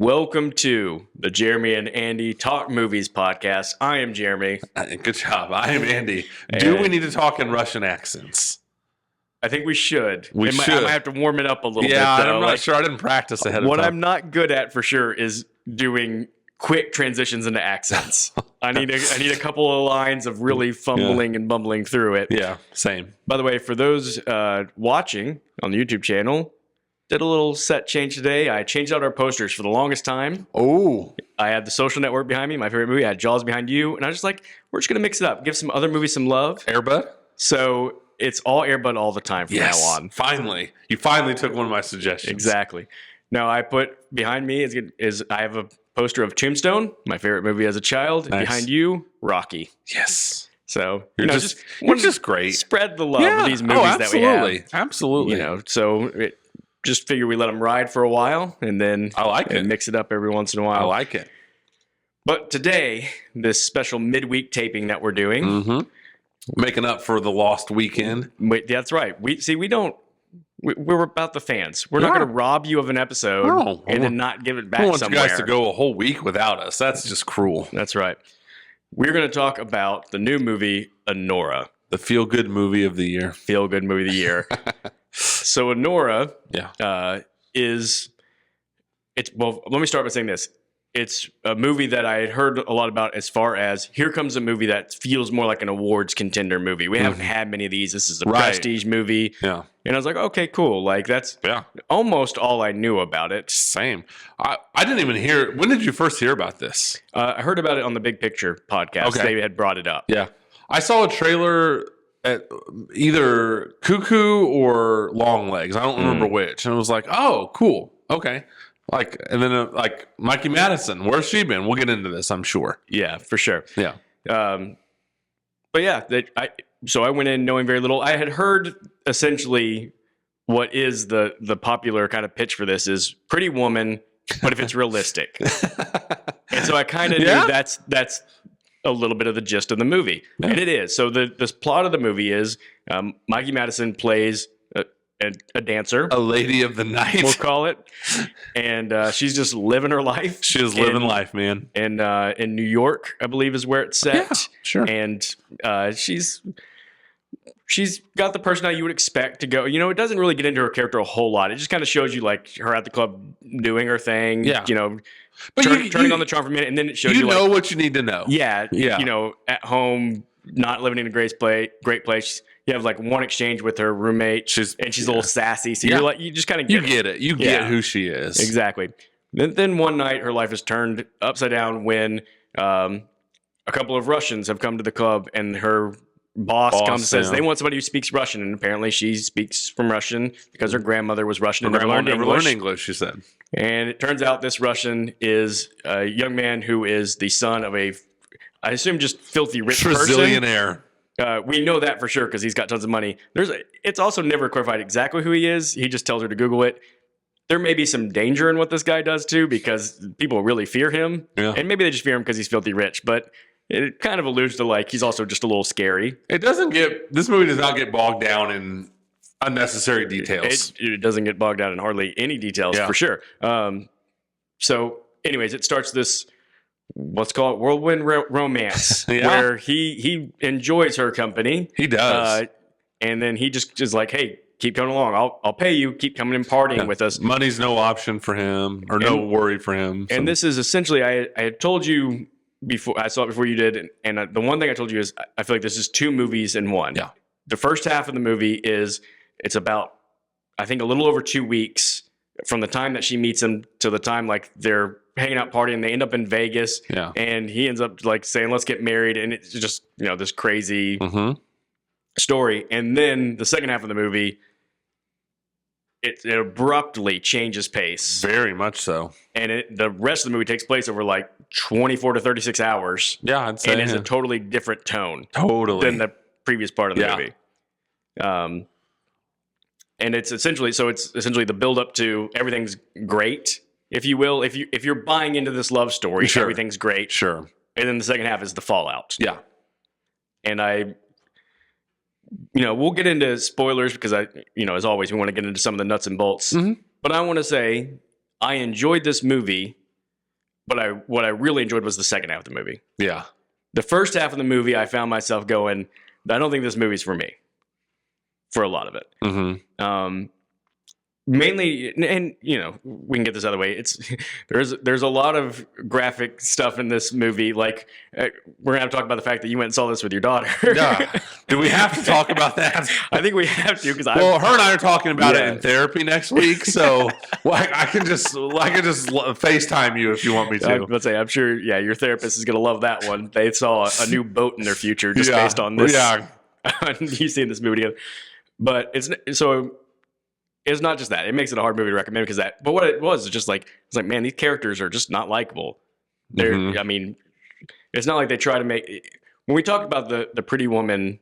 Welcome to the Jeremy and Andy Talk Movies podcast. I am Jeremy. Good job. I am Andy. Do we need to talk in Russian accents? I think we should. I might have to warm it up a little bit. Yeah, I'm not sure. I didn't practice ahead of time. What I'm not good at for sure is doing quick transitions into accents. I need a couple of lines of really fumbling and bumbling through it. Yeah, same. By the way, for those watching on the YouTube channel, did a little set change today. I changed out our posters for the longest time. Oh. I had The Social Network behind me, my favorite movie. I had Jaws behind you. And I was just like, we're just going to mix it up. Give some other movies some love. Air Bud? So it's all Air Bud all the time from now on. Finally. You finally took one of my suggestions. Exactly. Now, I put behind me is I have a poster of Tombstone, my favorite movie as a child. Nice. Behind you, Rocky. Yes. So you're just great. Spread the love of these movies that we have. Absolutely. So just figure we let them ride for a while and then mix it up every once in a while. I like it. But today, this special midweek taping that we're doing, making up for the lost weekend. That's right. We're about the fans. We're not going to rob you of an episode and then not give it back somewhere. I want you guys to go a whole week without us. That's just cruel. That's right. We're going to talk about the new movie, Anora. The feel-good movie of the year. Feel-good movie of the year. So Anora let me start by saying this. It's a movie that I had heard a lot about as far as here comes a movie that feels more like an awards contender movie. We haven't had many of these. This is a prestige movie. Yeah. And I was like, okay, cool. Like that's almost all I knew about it. Same. I didn't even hear. When did you first hear about this? I heard about it on the Big Picture podcast. Okay. They had brought it up. Yeah. I saw a trailer at either Cuckoo or Long Legs. I don't remember which. And I was like, oh, cool. Okay. And then Mikey Madison. Where's she been? We'll get into this, I'm sure. Yeah, for sure. Yeah. But yeah, so I went in knowing very little. I had heard essentially what is the popular kind of pitch for this is Pretty Woman, but if it's realistic. And so I kind of knew that's a little bit of the gist of the movie. Yeah. And it is. So this plot of the movie is Mikey Madison plays a dancer. A lady of the night. We'll call it. And she's just living her life. She is living life, man. And in New York, I believe, is where it's set. Yeah, sure. And she's got the personality you would expect to go. It doesn't really get into her character a whole lot. It just kind of shows you like her at the club doing her thing. Yeah. But turning on the charm for a minute, and then it shows you know what you need to know. Yeah. At home, not living in a great place. You have like one exchange with her roommate, she's a little sassy. So you're like, you just kind of get it. You get who she is. Exactly. Then one night her life is turned upside down when a couple of Russians have come to the club and her boss comes and says they want somebody who speaks Russian, and apparently she speaks from Russian because her grandmother was Russian and never learned English. She said. And it turns out this Russian is a young man who is the son of I assume just filthy rich Brazilianaire. We know that for sure because he's got tons of money. It's also never clarified exactly who he is. He just tells her to Google it. There may be some danger in what this guy does too because people really fear him. Yeah. And maybe they just fear him because he's filthy rich. But it kind of alludes to like he's also just a little scary. This movie does not get bogged down in unnecessary details. It doesn't get bogged down in hardly any details for sure. So anyways, it starts this, let's call it whirlwind romance, where he enjoys her company. He does. And then he just is like, hey, keep coming along. I'll pay you. Keep coming and partying with us. Money's no option for him or no worry for him. And this is essentially, I had told you before, I saw it before you did. And the one thing I told you is I feel like this is two movies in one. Yeah. The first half of the movie it's about, I think, a little over 2 weeks from the time that she meets him to the time like they're hanging out partying. They end up in Vegas, and he ends up like saying, "Let's get married," and it's just this crazy story. And then the second half of the movie, it abruptly changes pace, very much so. And the rest of the movie takes place over like 24 to 36 hours. Yeah, I'd say, and it's a totally different tone, than the previous part of the movie. And it's essentially the build up to everything's great, if you will. If you're buying into this love story, everything's great. Sure. And then the second half is the fallout. Yeah. And we'll get into spoilers because as always, we want to get into some of the nuts and bolts. Mm-hmm. But I want to say I enjoyed this movie But what I really enjoyed was the second half of the movie. Yeah. The first half of the movie, I found myself going, I don't think this movie's for me. For a lot of it. Mm-hmm. Mainly, and you know, we can get this out of the way. It's there's a lot of graphic stuff in this movie. Like we're gonna have to talk about the fact that you went and saw this with your daughter. Yeah. Do we have to talk about that? I think we have to because well, her and I are talking about it in therapy next week, so I can just FaceTime you if you want me to. Let's say I'm sure. Yeah, your therapist is gonna love that one. They saw a new boat in their future just based on this. Yeah, you seeing this movie together, but it's not just that. It makes it a hard movie to recommend because that. But what it was is just like it's like, man, these characters are just not likable. They're. I mean, it's not like they try to make. When we talk about the Pretty Woman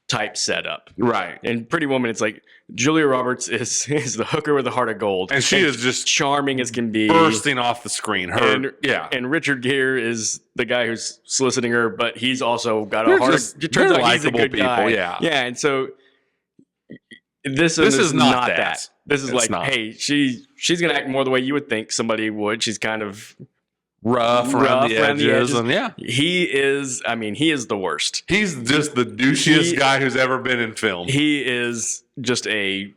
type setup, right? And Pretty Woman, it's like Julia Roberts is the hooker with a heart of gold, and she is just charming as can be, bursting off the screen. And Richard Gere is the guy who's soliciting her, but he's also got a heart. It turns out he's a good guy. Yeah, and so. This is not that. This is hey, she's gonna act more the way you would think somebody would. She's kind of rough around the edges. And he is. I mean, he is the worst. He's just the douchiest guy who's ever been in film. He is just a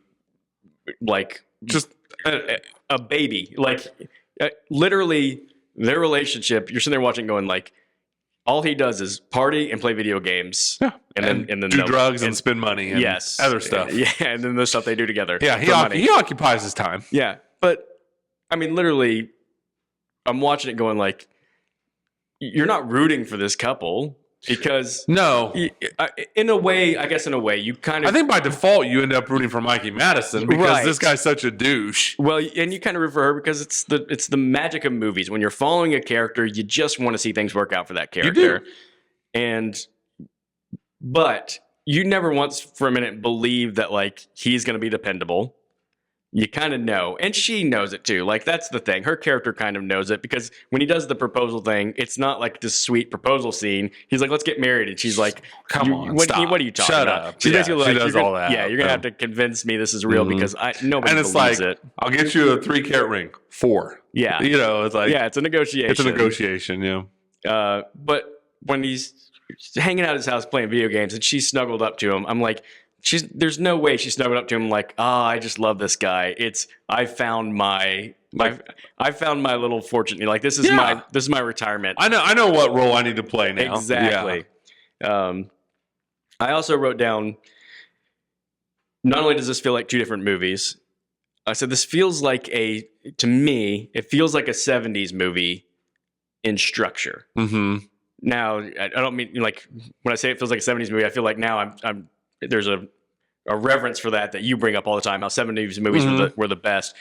baby. Like literally, their relationship. You're sitting there watching, going like. All he does is party and play video games, and then do drugs and spend money and other stuff. And then the stuff they do together. Yeah, he occupies his time. Yeah, but I mean, literally, I'm watching it going like, you're not rooting for this couple because no, in a way, you kind of. I think by default you end up rooting for Mikey Madison because this guy's such a douche. Well, and you kind of root for her because it's the magic of movies. When you're following a character, you just want to see things work out for that character. You do. But you never once for a minute believe that like he's going to be dependable. You kind of know. And she knows it too. Like, that's the thing. Her character kind of knows it because when he does the proposal thing, it's not like this sweet proposal scene. He's like, let's get married. And she's like, come on, what stop. What are you talking Shut about? up. She's basically she does all that. Yeah, you're going to have to convince me this is real because nobody believes like, it. I'll get you a 3-carat ring. 4. Yeah. You know, it's like. Yeah, it's a negotiation. It's a negotiation, yeah. But when he's hanging out at his house playing video games and she's snuggled up to him, I'm like, there's no way she snuggled up to him like, I just love this guy. I found my little fortune. Like, this is my retirement. I know what role I need to play now. Exactly. Yeah. I also wrote down, not only does this feel like two different movies, I said this feels like to me, it feels like a 70s movie in structure. Mm-hmm. Now, I don't mean like when I say it feels like a 70s movie, I feel like now there's a reverence for that you bring up all the time, how 70s movies were the best.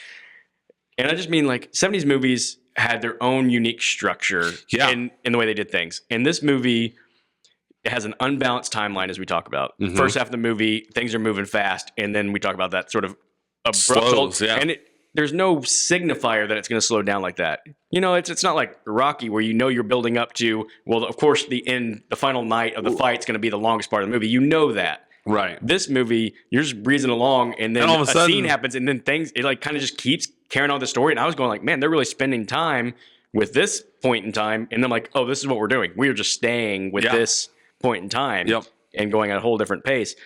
And I just mean like 70s movies had their own unique structure in the way they did things. And this movie has an unbalanced timeline, as we talk about. Mm-hmm. First half of the movie, things are moving fast. And then we talk about that sort of abrupt. Slows, and there's no signifier that it's going to slow down like that. You know, it's not like Rocky where you're building up to, well, of course, the final night of the fight's going to be the longest part of the movie. You know that. Right. This movie, you're just breezing along, and then all of a sudden, scene happens, and then it like kind of just keeps carrying on the story. And I was going like, man, they're really spending time with this point in time. And I'm like, oh, this is what we're doing. We are just staying with this point in time and going at a whole different pace.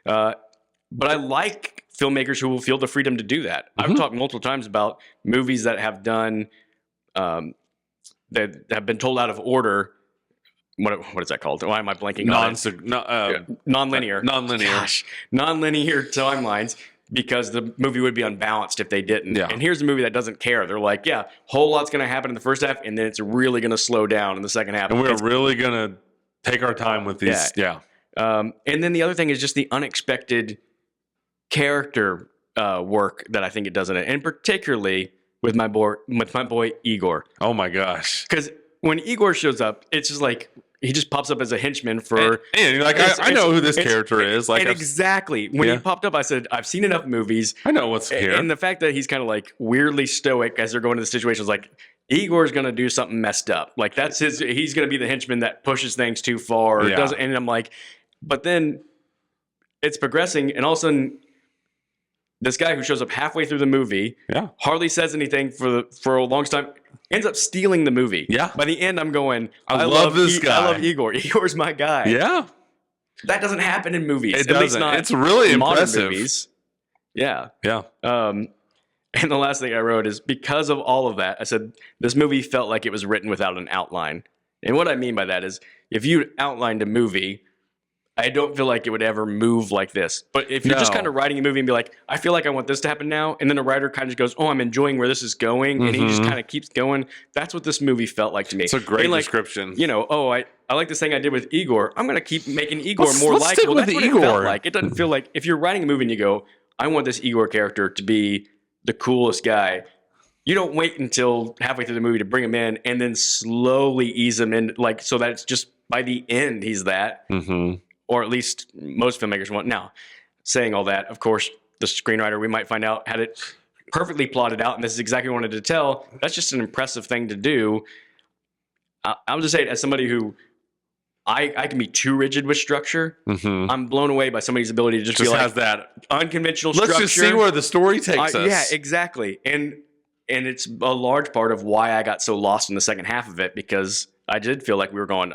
But I like filmmakers who will feel the freedom to do that. I've talked multiple times about movies that have done that have been told out of order. What is that called? Why am I blanking on it? Non-linear. Gosh, non-linear timelines because the movie would be unbalanced if they didn't. Yeah. And here's a movie that doesn't care. They're like, whole lot's going to happen in the first half, and then it's really going to slow down in the second half. And we're really going to take our time with these. Yeah. And then the other thing is just the unexpected character work that I think it does in it, and particularly with my boy Igor. Oh my gosh! Because when Igor shows up, it's just like he just pops up as a henchman for. And you're like, I know who this character is. Like, exactly when he popped up, I said, I've seen enough movies. I know what's here. And the fact that he's kind of like weirdly stoic as they're going to the situation is like, Igor's going to do something messed up. Like he's going to be the henchman that pushes things too far. Or doesn't. And I'm like, but then it's progressing, and all of a sudden, this guy who shows up halfway through the movie, hardly says anything for a long time, ends up stealing the movie. Yeah. By the end, I'm going, I love this guy. I love Igor. Igor's my guy. Yeah. That doesn't happen in movies. It doesn't. Least not it's really modern impressive. Movies. Yeah. Yeah. And the last thing I wrote is, because of all of that, I said, this movie felt like it was written without an outline. And what I mean by that is, if you outlined a movie, I don't feel like it would ever move like this. But if you're just kind of writing a movie and be like, I feel like I want this to happen now, and then the writer kind of goes, oh, I'm enjoying where this is going, and he just kind of keeps going. That's what this movie felt like to me. It's a great description. You know, I like this thing I did with Igor. I'm going to keep making Igor more let's likable. stick with That's what Igor. it felt like. It doesn't feel like, if you're writing a movie and you go, I want this Igor character to be the coolest guy, you don't wait until halfway through the movie to bring him in and then slowly ease him in, like, so that it's just by the end he's that. Or at least most filmmakers want. Now, saying all that, of course, the screenwriter, we might find out, had it perfectly plotted out, and this is exactly what I wanted to tell. That's just an impressive thing to do. I'll just say it as somebody who, I can be too rigid with structure. I'm blown away by somebody's ability to just be like, has that unconventional structure. Let's just see where the story takes us. Yeah, exactly. And it's a large part of why I got so lost in the second half of it, because I did feel like we were going,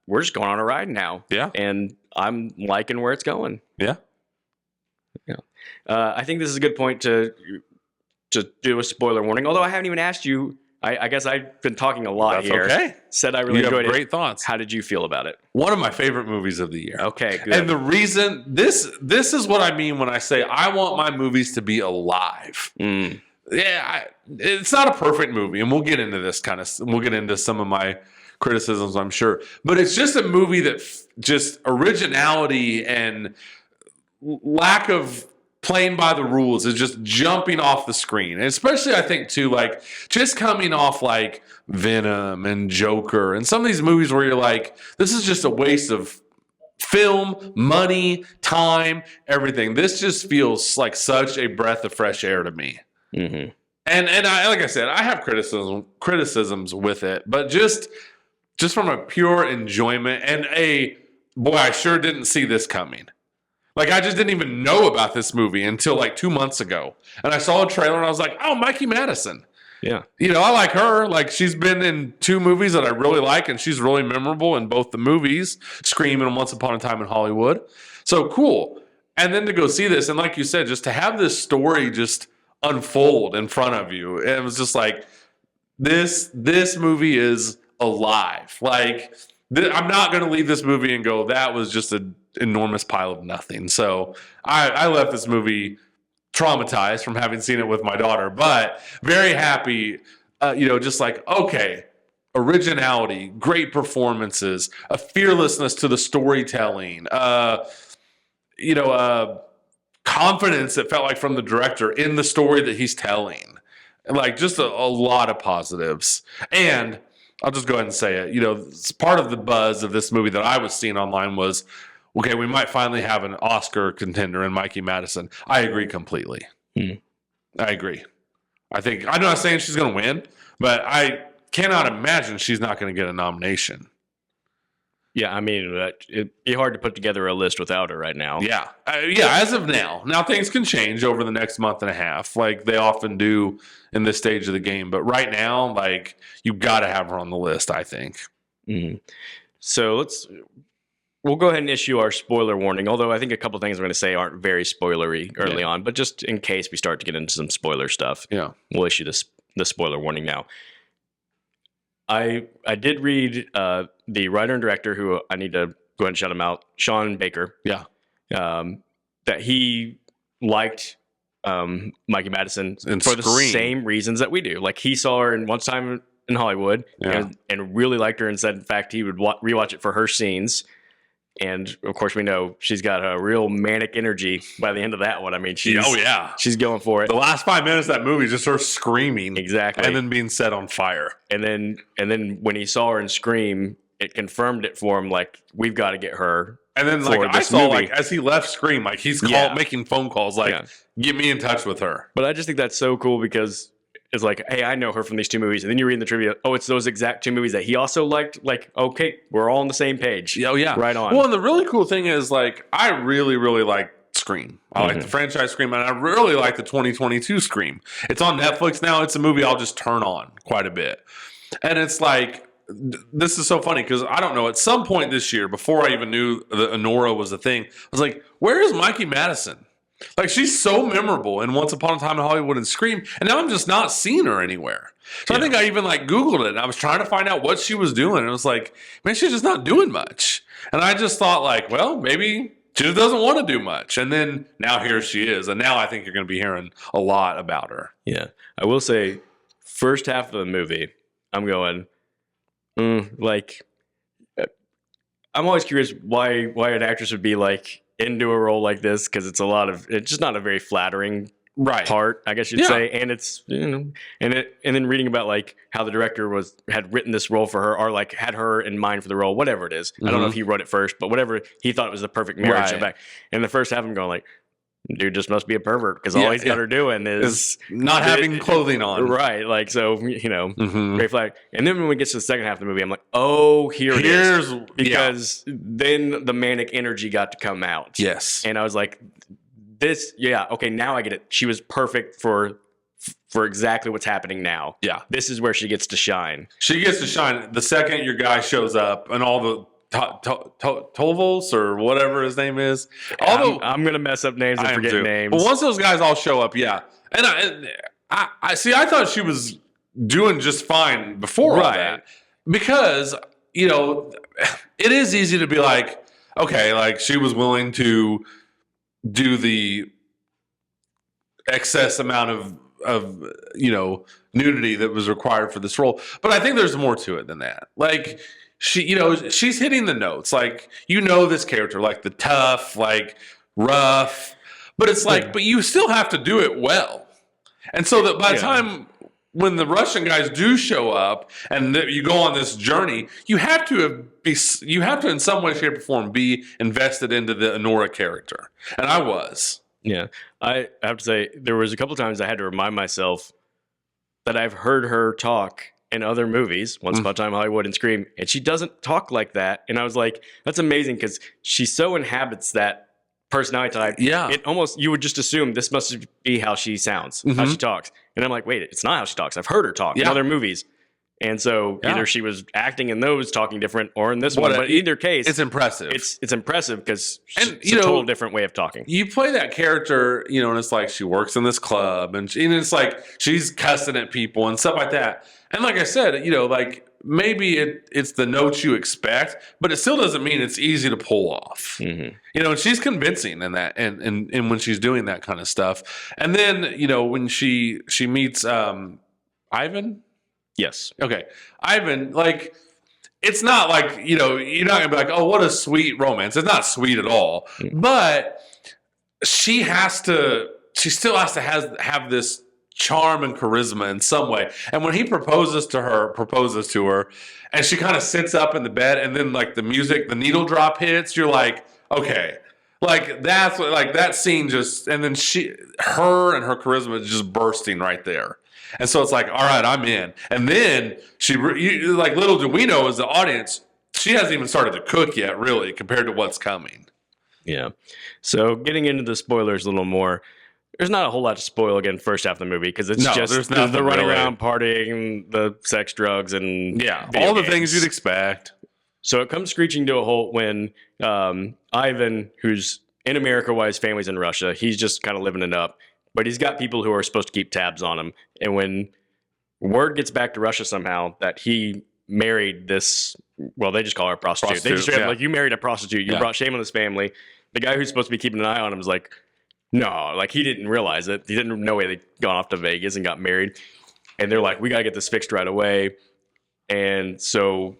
we're just going on a ride now. Yeah. And I'm liking where it's going. Yeah. Yeah. I think this is a good point to do a spoiler warning. Although I haven't even asked you, I guess I've been talking a lot here. Okay. Said I really enjoyed it. Great thoughts. How did you feel about it? One of my favorite movies of the year. Okay, good. And the reason, this is what I mean when I say I want my movies to be alive. Yeah, it's not a perfect movie, and we'll get into this we'll get into some of my criticisms, I'm sure. But it's just a movie that just originality and lack of playing by the rules is just jumping off the screen. And especially, I think, too, like, just coming off like Venom and Joker and some of these movies where you're like, this is just a waste of film, money, time, everything. This just feels like such a breath of fresh air to me. And I, like I said, I have criticisms with it, but just from a pure enjoyment and boy, I sure didn't see this coming. Like, I just didn't even know about this movie until like 2 months ago. And I saw a trailer and I was like, oh, Mikey Madison. Yeah. You know, I like her. Like, she's been in 2 movies that I really like, and she's really memorable in both the movies, Scream and Once Upon a Time in Hollywood. So cool. And then to go see this, and like you said, just to have this story just unfold in front of you. It was just like, this movie is alive. Like, I'm not going to leave this movie and go, that was just an enormous pile of nothing. So I left this movie traumatized from having seen it with my daughter, but very happy, just like, okay, originality, great performances, a fearlessness to the storytelling, confidence that felt like from the director in the story that he's telling. Like, just a lot of positives. And I'll just go ahead and say it. Part of the buzz of this movie that I was seeing online was, okay, we might finally have an Oscar contender in Mikey Madison. I agree completely. I agree. I'm not saying she's going to win, but I cannot imagine she's not going to get a nomination. Yeah, I mean, it'd be hard to put together a list without her right now. Yeah. As of now. Now, things can change over the next month and a half, like they often do in this stage of the game. But right now, like, you've got to have her on the list, I think. So we'll go ahead and issue our spoiler warning, although I think a couple things I'm going to say aren't very spoilery early on, but just in case we start to get into some spoiler stuff, we'll issue the spoiler warning now. I did read the writer and director, who I need to go ahead and shout him out, Sean Baker. Yeah. That he liked Mikey Madison for the same reasons that we do. Like, he saw her in Once Time in Hollywood and really liked her, and said, in fact, he would rewatch it for her scenes. And of course, we know she's got a real manic energy by the end of that one. I mean, she's going for it. The last 5 minutes of that movie is just her screaming, exactly, and then being set on fire. And then when he saw her in Scream, it confirmed it for him. Like, we've got to get her. And then, like, I saw, like, as he left Scream, like, he's making phone calls, like, get me in touch with her. But I just think that's so cool, because it's like, hey, I know her from these 2 movies. And then you read in the trivia, oh, it's those exact 2 movies that he also liked. Like, okay, we're all on the same page. Oh, yeah. Right on. Well, and the really cool thing is, like, I really, really like Scream. I like the franchise Scream, and I really like the 2022 Scream. It's on Netflix now. It's a movie I'll just turn on quite a bit. And it's like, this is so funny because I don't know, at some point this year, before I even knew that Anora was a thing, I was like, where is Mikey Madison? Like, she's so memorable in Once Upon a Time in Hollywood and Scream, and now I'm just not seeing her anywhere. So I think I even like Googled it, and I was trying to find out what she was doing, and it was like, man, she's just not doing much. And I just thought, like, well, maybe she just doesn't want to do much. And then now here she is, and now I think you're going to be hearing a lot about her. Yeah, I will say, first half of the movie, I'm going, like, I'm always curious why an actress would be like into a role like this, because it's just not a very flattering part, I guess you'd say. And it's, and then reading about like how the director had written this role for her, or like had her in mind for the role, whatever it is. I don't know if he wrote it first, but whatever, he thought it was the perfect marriage. In fact, in the first half, I'm going like, dude just must be a pervert, because all he's got her doing is not having clothing on. Right. Like, so, great flag. And then when we get to the second half of the movie, I'm like, oh, here it is. Because then the manic energy got to come out. Yes. And I was like, okay, now I get it. She was perfect for exactly what's happening now. Yeah. This is where she gets to shine. She gets to shine the second your guy shows up, and all the Tovos or whatever his name is. Although I'm gonna mess up names and forget names. But once those guys all show up, and I see. I thought she was doing just fine before all that, because it is easy to be like, okay, like she was willing to do the excess amount of nudity that was required for this role, but I think there's more to it than that. Like, she's hitting the notes. Like, this character, like the tough, like rough, but it's like, but you still have to do it well. And so that by the time when the Russian guys do show up and you go on this journey, you have to in some way, shape, or form be invested into the Anora character. And I was. Yeah. I have to say, there was a couple of times I had to remind myself that I've heard her talk in other movies, Once Upon a Time in Hollywood and Scream, and she doesn't talk like that. And I was like, that's amazing, because she so inhabits that personality type. Yeah. It almost, you would just assume this must be how she sounds, how she talks. And I'm like, wait, it's not how she talks. I've heard her talk in other movies. And so either she was acting in those talking different, or in this one. But in either case, it's impressive. It's impressive because it's a total different way of talking. You play that character, and it's like she works in this club, and it's like she's cussing at people and stuff like that. And like I said, like maybe it's the notes you expect, but it still doesn't mean it's easy to pull off. And she's convincing in that, and when she's doing that kind of stuff. And then when she meets Ivan. Yes. Okay. Ivan, like, it's not like, you're not going to be like, oh, what a sweet romance. It's not sweet at all. But she still has to have this charm and charisma in some way. And when he proposes to her, and she kind of sits up in the bed, and then like the music, the needle drop hits, you're like, okay. Like, that's what, like, that scene just, and then her and her charisma is just bursting right there. And so it's like, all right, I'm in. And then like, little do we know as the audience, she hasn't even started to cook yet, really, compared to what's coming. Yeah. So getting into the spoilers a little more, there's not a whole lot to spoil again first half of the movie, because it's just the running around, partying, the sex, drugs, and all the things you'd expect. So it comes screeching to a halt when Ivan, who's in America while his family's in Russia, he's just kind of living it up. But he's got people who are supposed to keep tabs on him. And when word gets back to Russia somehow that he married this, well, they just call her a prostitute. They just like, you married a prostitute. You brought shame on this family. The guy who's supposed to be keeping an eye on him is like, no, like, he didn't realize it. He didn't know they'd gone off to Vegas and got married. And they're like, we got to get this fixed right away. And so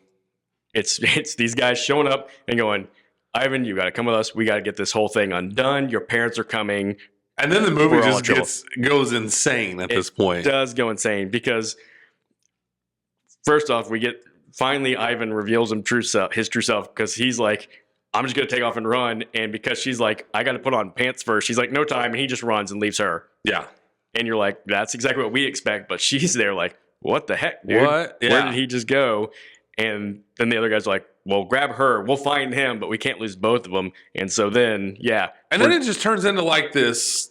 it's these guys showing up and going, Ivan, you got to come with us. We got to get this whole thing undone. Your parents are coming. And then the movie just goes insane at this point. It does go insane, because first off, finally Ivan reveals his true self, because he's like, I'm just going to take off and run. And because she's like, I got to put on pants first, she's like, no time. And he just runs and leaves her. Yeah. And you're like, that's exactly what we expect. But she's there like, what the heck, dude? What? Yeah. Where did he just go? And then the other guy's like, well, grab her. We'll find him, but we can't lose both of them. And so then, yeah. And then it just turns into like this.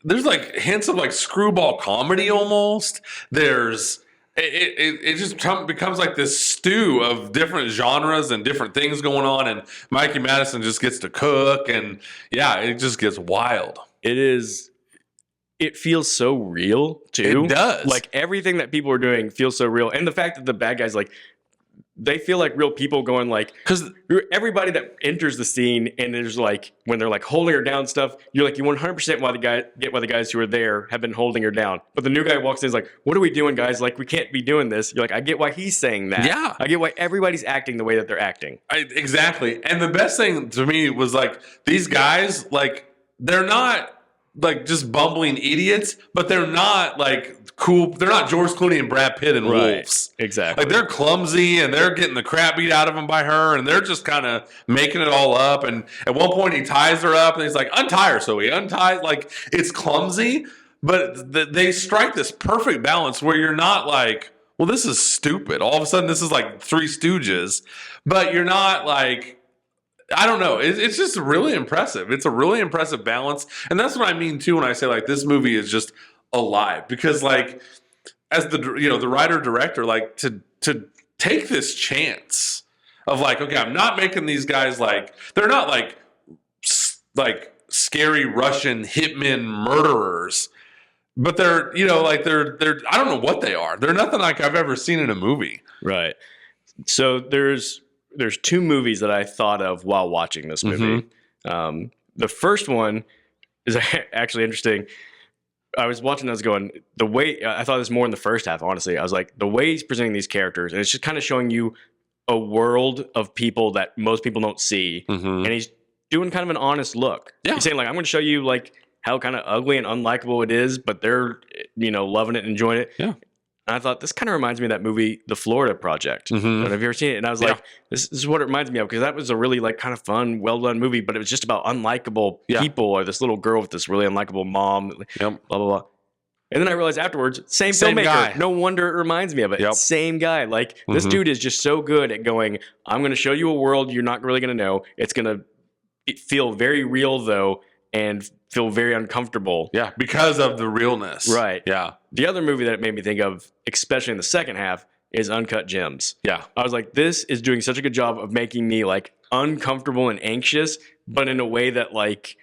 There's like hints of like screwball comedy almost. There's it just becomes like this stew of different genres and different things going on. And Mikey Madison just gets to cook, and yeah, it just gets wild. It is. It feels so real too. It does. Like everything that people are doing feels so real, and the fact that the bad guys like they feel like real people going like because everybody that enters the scene and there's like when they're like holding her down stuff, you're like you 100% why the guys who are there have been holding her down. But the new guy walks in is like, what are we doing, guys? Like we can't be doing this. You're like, I get why he's saying that. Yeah, I get why everybody's acting the way that they're acting. Exactly. And the best thing to me was like these guys like they're not like just bumbling idiots, but they're not like cool. They're not George Clooney and Brad Pitt and Wolves. Exactly. Like they're clumsy and they're getting the crap beat out of them by her, and they're just kind of making it all up. And at one point he ties her up and he's like, untie her. So he unties, like it's clumsy, but they strike this perfect balance where you're not like, well, this is stupid. All of a sudden this is like Three Stooges, but you're not like, I don't know. It's just really impressive. It's a really impressive balance. And that's what I mean too when I say like this movie is just alive, because like as the writer director, like to take this chance of like, okay, I'm not making these guys like they're not like scary Russian hitmen murderers, but they're they're I don't know what they are. They're nothing like I've ever seen in a movie. Right. So there's two movies that I thought of while watching this movie. Mm-hmm. The first one is actually interesting. I was watching, I was going, the way, I thought this more in the first half, honestly. I was like, the way he's presenting these characters, and it's just kind of showing you a world of people that most people don't see. Mm-hmm. And he's doing kind of an honest look. Yeah. He's saying, like, I'm going to show you, like, how kind of ugly and unlikable it is, but they're, loving it and enjoying it. Yeah. And I thought, this kind of reminds me of that movie, The Florida Project. Mm-hmm. Have you ever seen it? And I was like, this is what it reminds me of, because that was a really like kind of fun, well-done movie, but it was just about unlikable people, or this little girl with this really unlikable mom, blah, blah, blah. And then I realized afterwards, same filmmaker. Guy. No wonder it reminds me of it. Yep. Same guy. Like, this dude is just so good at going, I'm going to show you a world you're not really going to know. It's going to feel very real, though, and feel very uncomfortable. Yeah, because of the realness. Right. Yeah. The other movie that it made me think of, especially in the second half, is Uncut Gems. Yeah. I was like, this is doing such a good job of making me like uncomfortable and anxious, but in a way that like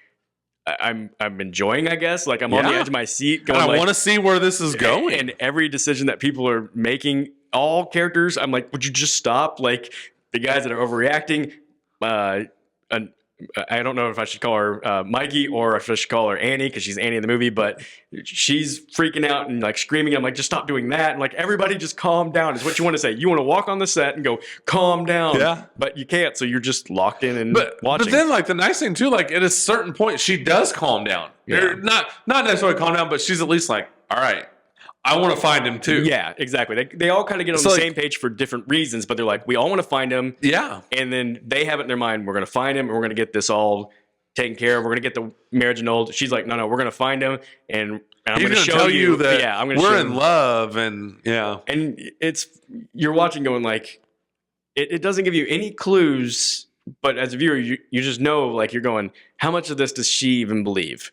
I'm enjoying, I guess. Like I'm on the edge of my seat going, and I want to see where this is going. And every decision that people are making, all characters, I'm like, would you just stop? Like the guys that are overreacting, I don't know if I should call her Mikey or if I should call her Annie, because she's Annie in the movie, but she's freaking out and like screaming. I'm like, just stop doing that. And like, everybody just calm down is what you want to say. You want to walk on the set and go, calm down. Yeah. But you can't. So you're just locked in and watching. But then like the nice thing too, like at a certain point, she does calm down. Yeah. Not necessarily calm down, but she's at least like, all right, I want to find him too. Yeah, exactly. They all kind of get on the same page for different reasons, but they're like, we all want to find him. Yeah. And then they have it in their mind, we're going to find him and we're going to get this all taken care of. We're going to get the marriage annulled. She's like, no, we're going to find him and I'm going to show you that I'm going to we're in love. And And you're watching going like, it doesn't give you any clues, but as a viewer, you just know, like you're going, how much of this does she even believe?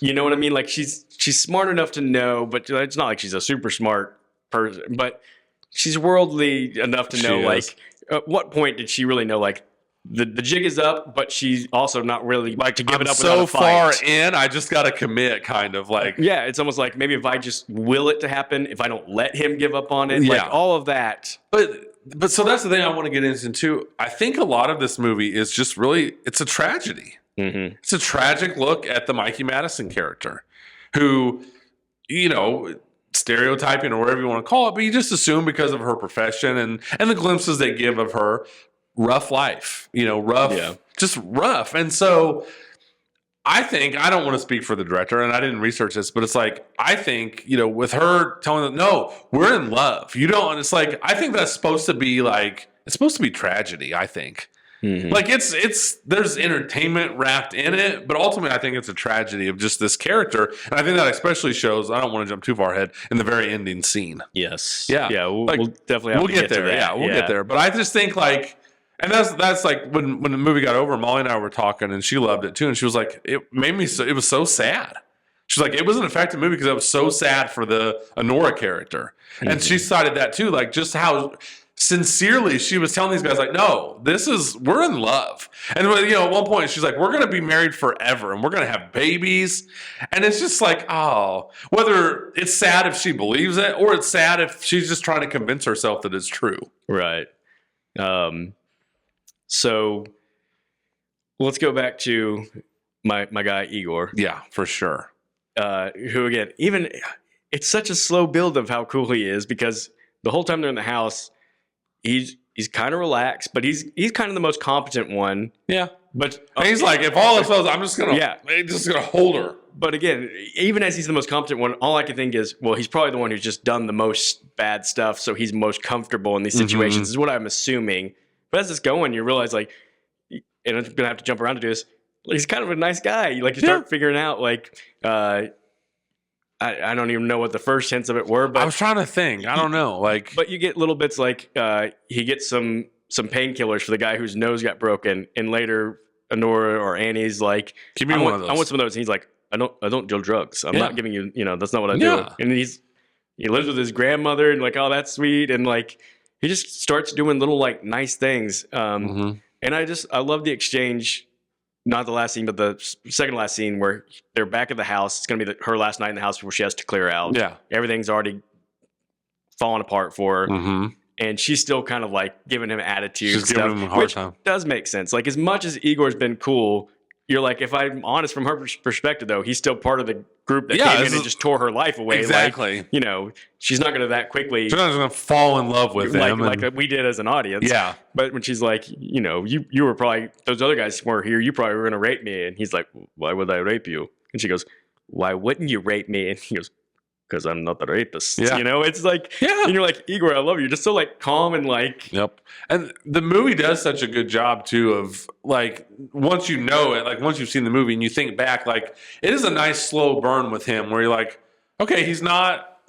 You know what I mean? Like she's smart enough to know, but it's not like she's a super smart person, but she's worldly enough to know, like, at what point did she really know, like, the jig is up, but she's also not really like to give it up without a fight. So far in, I just got to commit, kind of like. Yeah, it's almost like maybe if I just will it to happen, if I don't let him give up on it, like all of that. But so that's the thing I want to get into too. I think a lot of this movie is just really, it's a tragedy. Mm-hmm. It's a tragic look at the Mikey Madison character who, stereotyping or whatever you want to call it, but you just assume because of her profession and the glimpses they give of her rough life, just rough. And so I think, I don't want to speak for the director and I didn't research this, but it's like, I think, with her telling them, no, we're in love. You don't, and it's like, I think that's supposed to be like, it's supposed to be tragedy, I think. Like there's entertainment wrapped in it, but ultimately I think it's a tragedy of just this character. And I think that especially shows, I don't want to jump too far ahead, in the very ending scene. Yes. Yeah. Yeah. We'll Like, definitely have to get there. to that. Yeah, we'll get there. But I just think like, and that's like when the movie got over, Molly and I were talking and she loved it too. And she was like, it made me so, it was so sad. She's like, it was an effective movie because it was so sad for the Anora character. And she cited that too, like just how sincerely she was telling these guys, like, no, we're in love. And at one point she's like, we're going to be married forever and we're going to have babies. And it's just like, oh, whether it's sad if she believes it or it's sad if she's just trying to convince herself that it's true. Right. So let's go back to my guy, Igor. Yeah, for sure. Who again, even it's such a slow build of how cool he is because the whole time they're in the house, he's kind of relaxed, but he's kind of the most competent one. Yeah. But and he's like, if all else fails, I'm just gonna hold her. But again, even as he's the most competent one, all I can think is, well, he's probably the one who's just done the most bad stuff, so he's most comfortable in these situations, is what I'm assuming. But as it's going, you realize, like, and I'm gonna have to jump around to do this. He's kind of a nice guy. Like, you start figuring out, like, I don't even know what the first hints of it were, but I was trying to think. I don't know. Like, but you get little bits like he gets some painkillers for the guy whose nose got broken, and later Anora or Annie's like, give me one of those. I want some of those. And he's like, I don't deal drugs. I'm not giving you, that's not what I do. Yeah. And he lives with his grandmother, and like, oh, that's sweet, and like he just starts doing little like nice things. And I love the exchange. Not the last scene, but the second last scene where they're back at the house. It's going to be her last night in the house before she has to clear out. Yeah. Everything's already falling apart for her. And she's still kind of like giving him attitude. She's giving him a hard time. Does make sense. Like, as much as Igor's been cool, you're like, if I'm honest from her perspective, though, he's still part of the group that came in and just tore her life away. Exactly. Like, she's not going to that quickly. She's not going to fall in love with him. Like we did as an audience. Yeah. But when she's like, you were probably, those other guys weren't here, you probably were going to rape me. And he's like, why would I rape you? And she goes, why wouldn't you rape me? And he goes, because I'm not the rapist. Yeah. It's like, and you're like, Igor, I love you. You're just so like calm and like. Yep. And the movie does such a good job too of like, once you know it, like once you've seen the movie and you think back, like it is a nice slow burn with him where you're like, okay, he's not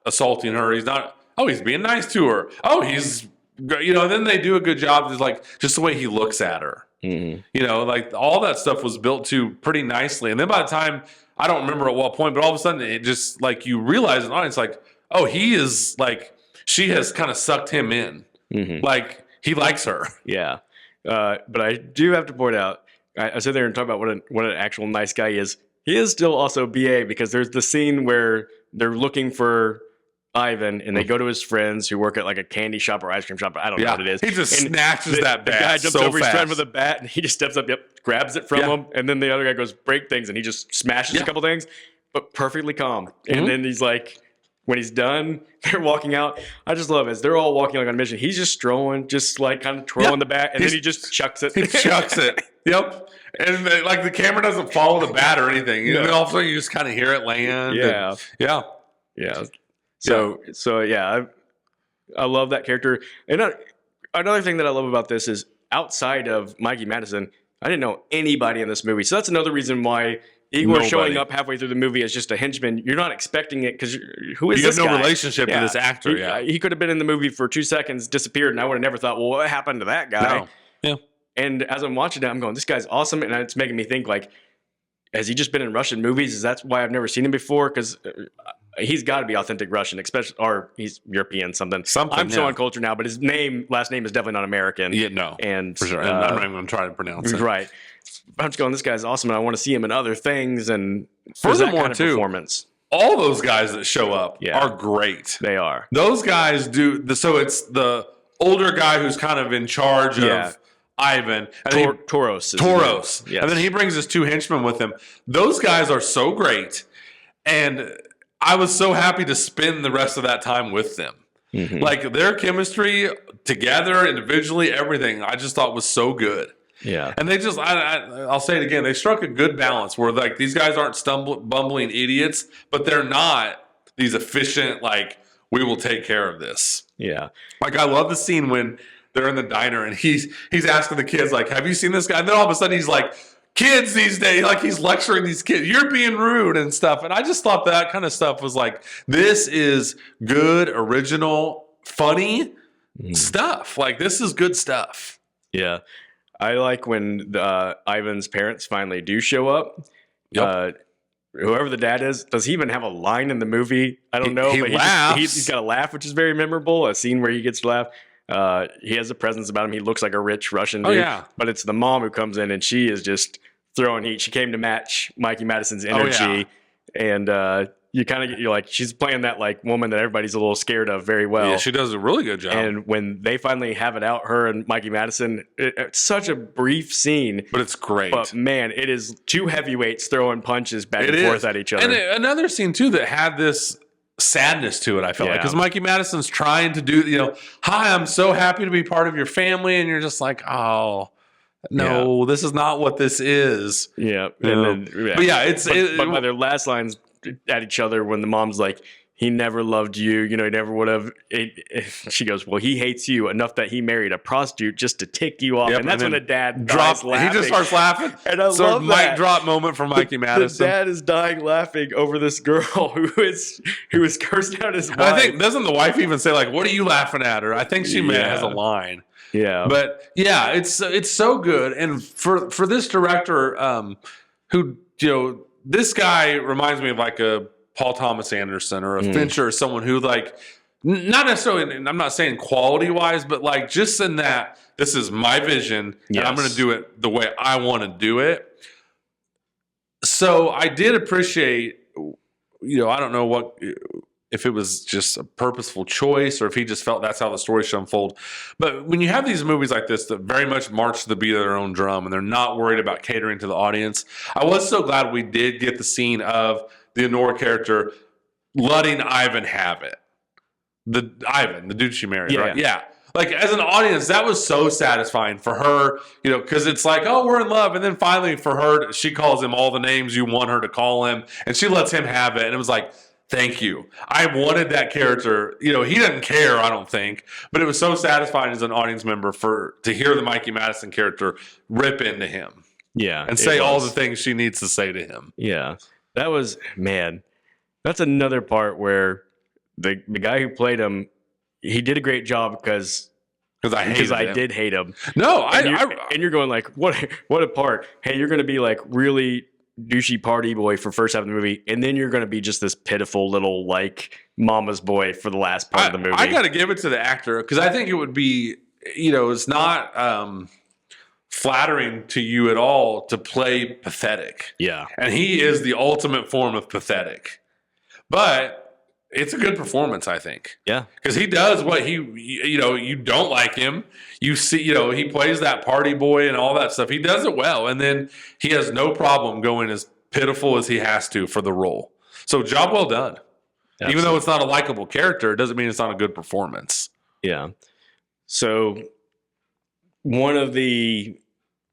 assaulting her. He's not, he's being nice to her. He's, and then they do a good job of like just the way he looks at her. Like all that stuff was built to pretty nicely. And then by the time, I don't remember at what point, but all of a sudden it just like you realize an audience like, he is like, she has kind of sucked him in. Like he likes her. Yeah. But I do have to point out, I sit there and talk about what an actual nice guy is. He is still also BA because there's the scene where they're looking for Ivan and they go to his friends who work at like a candy shop or ice cream shop. I don't know what it is. He just snatches that bat. The guy jumps over his friend with a bat and he just steps up, grabs it from him. And then the other guy goes break things and he just smashes a couple things, but perfectly calm. And then he's like, when he's done, they're walking out. I just love it. As they're all walking like on a mission. He's just strolling, just like kind of twirling the bat, and then he just chucks it. He chucks it. Yep. And like the camera doesn't follow the bat or anything. And then all of a sudden you just kind of hear it land. Yeah. So I love that character. And another thing that I love about this is outside of Mikey Madison, I didn't know anybody in this movie. So that's another reason why Igor showing up halfway through the movie as just a henchman. You're not expecting it because who is this guy? You have no relationship to this actor. He could have been in the movie for 2 seconds, disappeared, and I would have never thought, well, what happened to that guy? No. Yeah. And as I'm watching it, I'm going, this guy's awesome. And it's making me think, like, has he just been in Russian movies? Is that why I've never seen him before? Because he's got to be authentic Russian, or he's European, something. I'm so uncultured now, but his last name is definitely not American. Yeah, no. And for sure. I'm not even going to try to pronounce it. Right. I'm just going, this guy's awesome, and I want to see him in other things. And furthermore, kind of performance. All those guys that show up are great. They are. Those guys do. So it's the older guy who's kind of in charge of Ivan. Toros. Yes. And then he brings his 2 henchmen with him. Those guys are so great. And I was so happy to spend the rest of that time with them. Like their chemistry together, individually, everything, I just thought was so good. Yeah. And they just, I'll say it again, they struck a good balance where like these guys aren't bumbling idiots, but they're not these efficient, like, we will take care of this. Yeah. Like I love the scene when they're in the diner and he's asking the kids like, have you seen this guy? And then all of a sudden he's like, kids these days, like he's lecturing these kids, you're being rude and stuff. And I just thought that kind of stuff was like, this is good, original, funny stuff. Like, this is good stuff. Yeah. I like when Ivan's parents finally do show up. Yep. Whoever the dad is, does he even have a line in the movie? I don't know. He but laughs. He's got a laugh, which is very memorable. A scene where he gets to laugh. He has a presence about him. He looks like a rich Russian dude. Oh, yeah. But it's the mom who comes in, and she is just throwing heat. She came to match Mikey Madison's energy. And you're like, she's playing that like woman that everybody's a little scared of very well. Yeah, she does a really good job. And when they finally have it out, her and Mikey Madison, it's such a brief scene. But it's great. But man, it is two heavyweights throwing punches back and forth at each other. And another scene too that had this sadness to it, I felt like, because Mikey Madison's trying to do, hi, I'm so happy to be part of your family. And you're just like, oh, no, this is not what this is. Yeah. But yeah, but by their last lines at each other when the mom's like, he never loved you, he never would have. She goes, well, he hates you enough that he married a prostitute just to tick you off. Yep, and that's when the dad drops laughing. He just starts laughing. And I love that. Mic drop moment for Mikey Madison. The dad is dying laughing over this girl who is cursing out his wife. I think, doesn't the wife even say like, what are you laughing at her? I think she has a line. Yeah. But yeah, it's so good. And for this director, who, this guy reminds me of like a Paul Thomas Anderson or a Fincher, or someone who like, not necessarily, and I'm not saying quality wise, but like just in that this is my vision and I'm going to do it the way I want to do it. So I did appreciate, I don't know if it was just a purposeful choice or if he just felt that's how the story should unfold. But when you have these movies like this that very much march to the beat of their own drum and they're not worried about catering to the audience, I was so glad we did get the scene of the Anora character letting Ivan have it. The dude she married, right? Yeah. Like, as an audience, that was so satisfying for her, because it's like, oh, we're in love. And then finally for her, she calls him all the names you want her to call him. And she lets him have it. And it was like, thank you. I wanted that character. He doesn't care, I don't think. But it was so satisfying as an audience member to hear the Mikey Madison character rip into him. Yeah. And say all the things she needs to say to him. Yeah. That was, man, that's another part where the guy who played him, he did a great job because I did hate him. No, and you're going like, what a part. Hey, you're going to be like really douchey party boy for first half of the movie, and then you're going to be just this pitiful little like mama's boy for the last part of the movie. I got to give it to the actor because I think it would be, it's not flattering to you at all to play pathetic. Yeah. And he is the ultimate form of pathetic. But it's a good performance, I think. Yeah. Because he does what you don't like him. You see, he plays that party boy and all that stuff. He does it well. And then he has no problem going as pitiful as he has to for the role. So job well done. Absolutely. Even though it's not a likable character, it doesn't mean it's not a good performance. Yeah. So one of the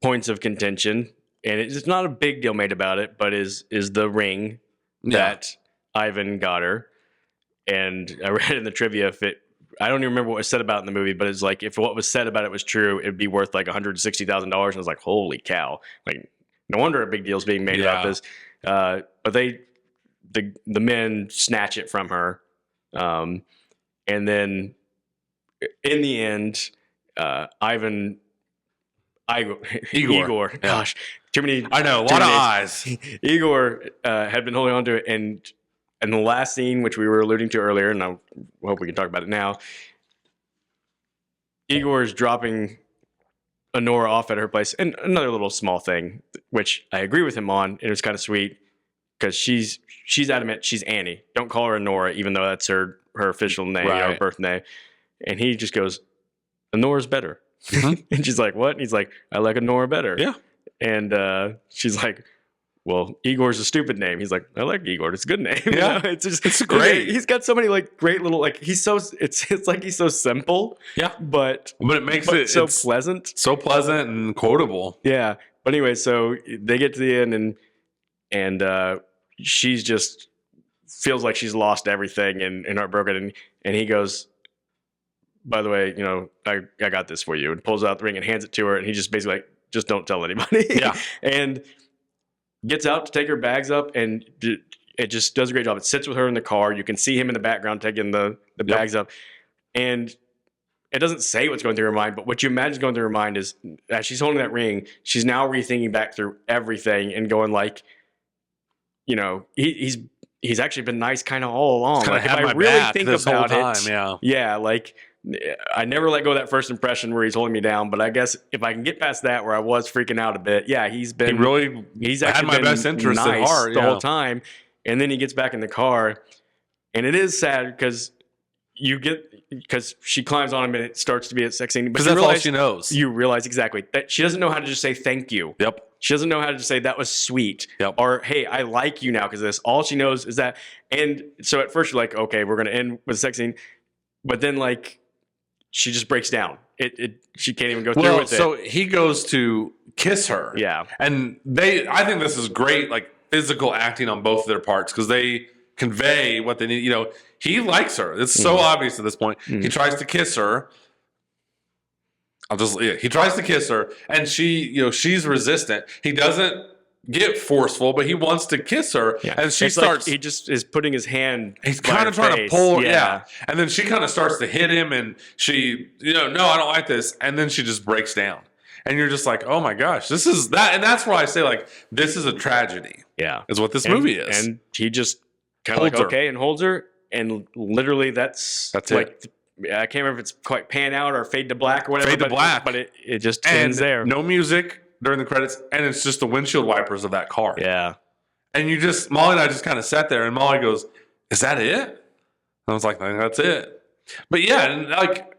points of contention, and it's not a big deal made about it, but is the ring that Ivan got her. And I read in the trivia, I don't even remember what was said about it in the movie, but it's like, if what was said about it was true, it'd be worth like $160,000. And I was like, holy cow. Like, no wonder a big deal's being made about this. But the men snatch it from her. And then in the end, Igor. Gosh, too many. I know, a lot of eyes. Igor had been holding on to it, and the last scene, which we were alluding to earlier, and I hope we can talk about it now. Igor is dropping Anora off at her place, and another little small thing, which I agree with him on. It was kind of sweet because she's adamant she's Annie. Don't call her Anora, even though that's her official name, her birth name. And he just goes, Anora's better. Mm-hmm. And she's like, what? And he's like, I like Anora better. Yeah. And she's like, well, Igor's a stupid name. He's like, I like Igor. It's a good name. Yeah. It's great. He's got so many like great little, like it's like he's so simple. Yeah. But it makes it so pleasant. So pleasant and quotable. Yeah. But anyway, so they get to the end and she's just feels like she's lost everything and heartbroken. And he goes, by the way, I got this for you, and pulls out the ring and hands it to her. And he just basically like, just don't tell anybody. Yeah. And gets out to take her bags up, and it just does a great job. It sits with her in the car. You can see him in the background taking the bags up. And it doesn't say what's going through her mind, but what you imagine is going through her mind is, as she's holding that ring, she's now rethinking back through everything and going like, he's actually been nice kind of all along. Like, if I really think about it, yeah, like I never let go of that first impression where he's holding me down. But I guess if I can get past that, where I was freaking out a bit, yeah, he's actually had my best interest nice at heart the whole time. And then he gets back in the car, and it is sad because she climbs on him and it starts to be a sex scene. Because that's all she knows. You realize exactly that she doesn't know how to just say thank you. Yep. She doesn't know how to just say that was sweet. Yep. Or, hey, I like you now because of this. All she knows is that. And so at first you're like, okay, we're going to end with a sex scene. But then like she just breaks down. She can't even go through with it. So he goes to kiss her. Yeah. And I think this is great, like physical acting on both of their parts, because they convey what they need. He likes her. It's so obvious at this point. He tries to kiss her. He tries to kiss her, and she's resistant. He doesn't get forceful, but he wants to kiss her, and she starts. Like he just is putting his hand. He's kind of trying to pull, and then she kind of starts to hit him, and she, no, I don't like this, and then she just breaks down, and you're just like, oh my gosh, this is that, and that's where I say like this is a tragedy. Yeah, is what this movie is, and he just kind of like okay and holds her, and literally that's like. It. I can't remember if it's quite pan out or fade to black or whatever. Fade to black. But it just ends there. No music during the credits, and it's just the windshield wipers of that car. Yeah. And Molly and I just kind of sat there, and Molly goes, "Is that it?" And I was like, "That's it." But yeah, and like,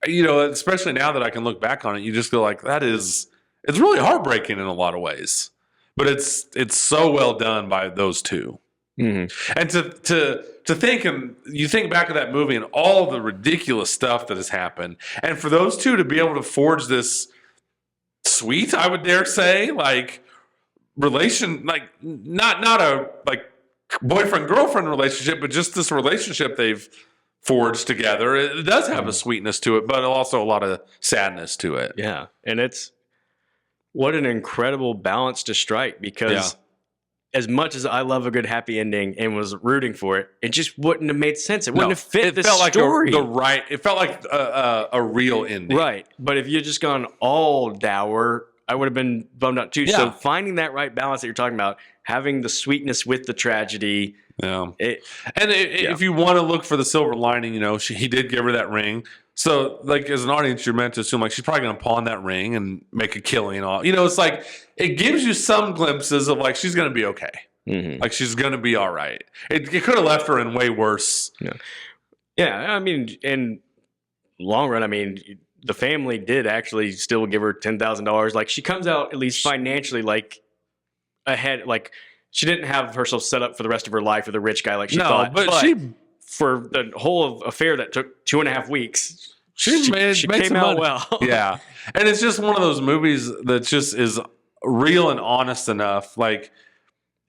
especially now that I can look back on it, you just go like, it's really heartbreaking in a lot of ways. But it's so well done by those two. Mm-hmm. And to think, and you think back to that movie and all the ridiculous stuff that has happened, and for those two to be able to forge this sweet, I would dare say, like relation, like not a like boyfriend girlfriend relationship, but just this relationship they've forged together. It does have a sweetness to it, but also a lot of sadness to it. Yeah, and it's what an incredible balance to strike, because as much as I love a good happy ending and was rooting for it, it just wouldn't have made sense. It wouldn't have fit the story. It felt like a real ending. Right. But if you had just gone all dour, I would have been bummed out too. Yeah. So finding that right balance that you're talking about, having the sweetness with the tragedy. Yeah. If you want to look for the silver lining, he did give her that ring. So, like, as an audience, you're meant to assume, like, she's probably going to pawn that ring and make a killing and all. It's like, it gives you some glimpses of, like, she's going to be okay. Mm-hmm. Like, she's going to be all right. It could have left her in way worse. Yeah, I mean, in long run, the family did actually still give her $10,000. Like, she comes out at least financially, like, ahead. Like, she didn't have herself set up for the rest of her life with a rich guy like she thought. But she... For the whole affair that took 2.5 weeks, she came out well. Yeah. And it's just one of those movies that just is real and honest enough. Like,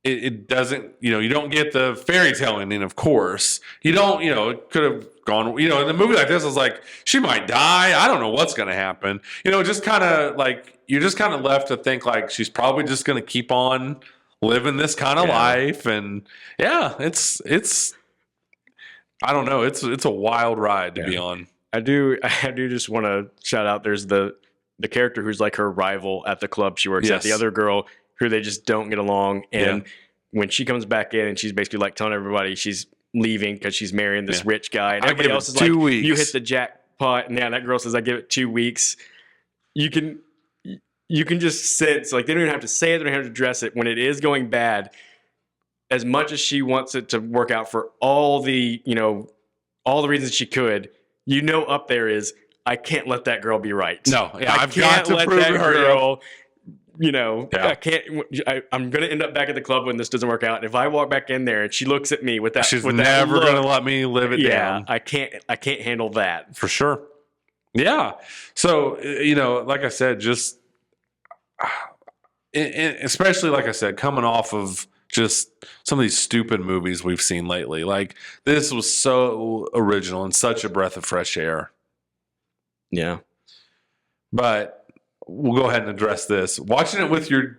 it doesn't, you don't get the fairy tale ending, of course. You don't, it could have gone, in a movie like this, it's like, she might die. I don't know what's going to happen. Just kind of like, you're just kind of left to think like, she's probably just going to keep on living this kind of life. And it's, I don't know. It's a wild ride to be on. I do just want to shout out. There's the character who's like her rival at the club she works at. The other girl who they just don't get along. And when she comes back in and she's basically like telling everybody she's leaving because she's marrying this rich guy. And everybody else is 2 weeks. You hit the jackpot. And that girl says, I give it 2 weeks. You can just sense, like, they don't even have to say it. They don't have to address it. When it is going bad, as much as she wants it to work out for all the reasons she could, up there is, I can't let that girl be right. No, I've got to prove that her girl. I can't. I'm going to end up back at the club when this doesn't work out. And if I walk back in there and she looks at me with that, she's never going to let me live it down. I can't handle that for sure. Yeah. So like I said, just especially like I said, coming off of just some of these stupid movies we've seen lately. Like, this was so original and such a breath of fresh air. Yeah. But we'll go ahead and address this. Watching it with your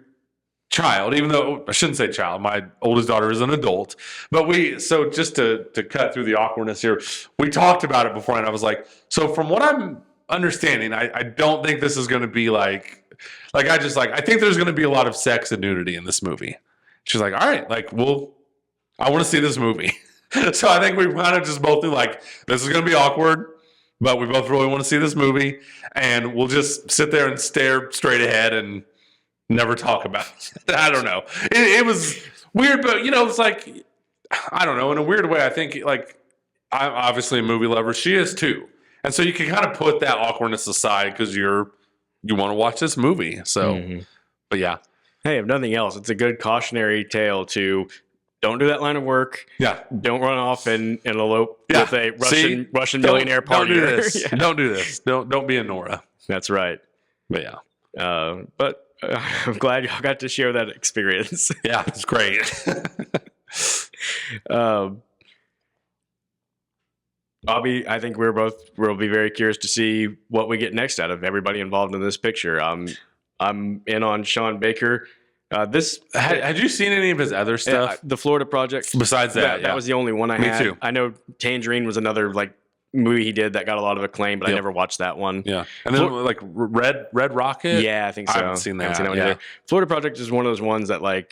child, even though I shouldn't say child, my oldest daughter is an adult, but so just to cut through the awkwardness here, we talked about it before, and I was like, so from what I'm understanding, I don't think this is going to be I think there's going to be a lot of sex and nudity in this movie. She's like, all right, I want to see this movie. So I think we kind of just both do this is going to be awkward, but we both really want to see this movie, and we'll just sit there and stare straight ahead and never talk about it. I don't know. It was weird, but it's I don't know. In a weird way, I think I'm obviously a movie lover. She is too, and so you can kind of put that awkwardness aside because you want to watch this movie. So, but yeah. Hey, if nothing else, it's a good cautionary tale to don't do that line of work. Yeah. Don't run off and elope with a Russian millionaire party. Don't do this. Yeah. Don't do this. Don't be Anora. That's right. But yeah. But I'm glad y'all got to share that experience. Yeah, it's great. I think we'll be very curious to see what we get next out of everybody involved in this picture. I'm in on Sean Baker. Had you seen any of his other stuff? The Florida Project. Besides that was the only one I had. Me too. I know Tangerine was another movie he did that got a lot of acclaim, but I never watched that one. Yeah, and then Red Rocket. Yeah, I think so. I haven't seen that. Either. Florida Project is one of those ones that I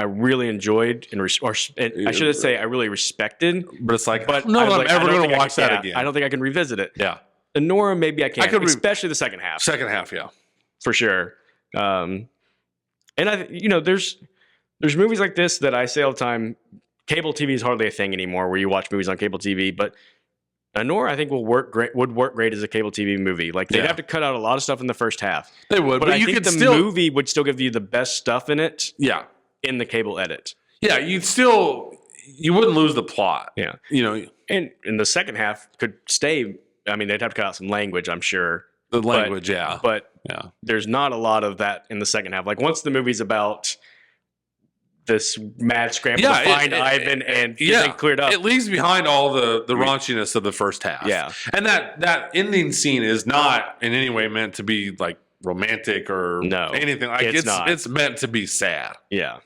really enjoyed and I should say I really respected. But it's I'm ever going to watch that again. I don't think I can revisit it. Yeah, Anora maybe I can, especially the second half. Second half, yeah, for sure. And there's movies like this that I say all the time. Cable TV is hardly a thing anymore, where you watch movies on cable TV. But Anora, I think, would work great as a cable TV movie. They'd have to cut out a lot of stuff in the first half. They would, but I think the movie would still give you the best stuff in it. Yeah, in the cable edit. Yeah, you wouldn't lose the plot. Yeah, and in the second half could stay. I mean, they'd have to cut out some language, I'm sure. The language, but there's not a lot of that in the second half. Once the movie's about this mad scramble to find Ivan and get things cleared up, it leaves behind all the raunchiness of the first half. Yeah, and that ending scene is not in any way meant to be romantic or anything. It's meant to be sad. Yeah,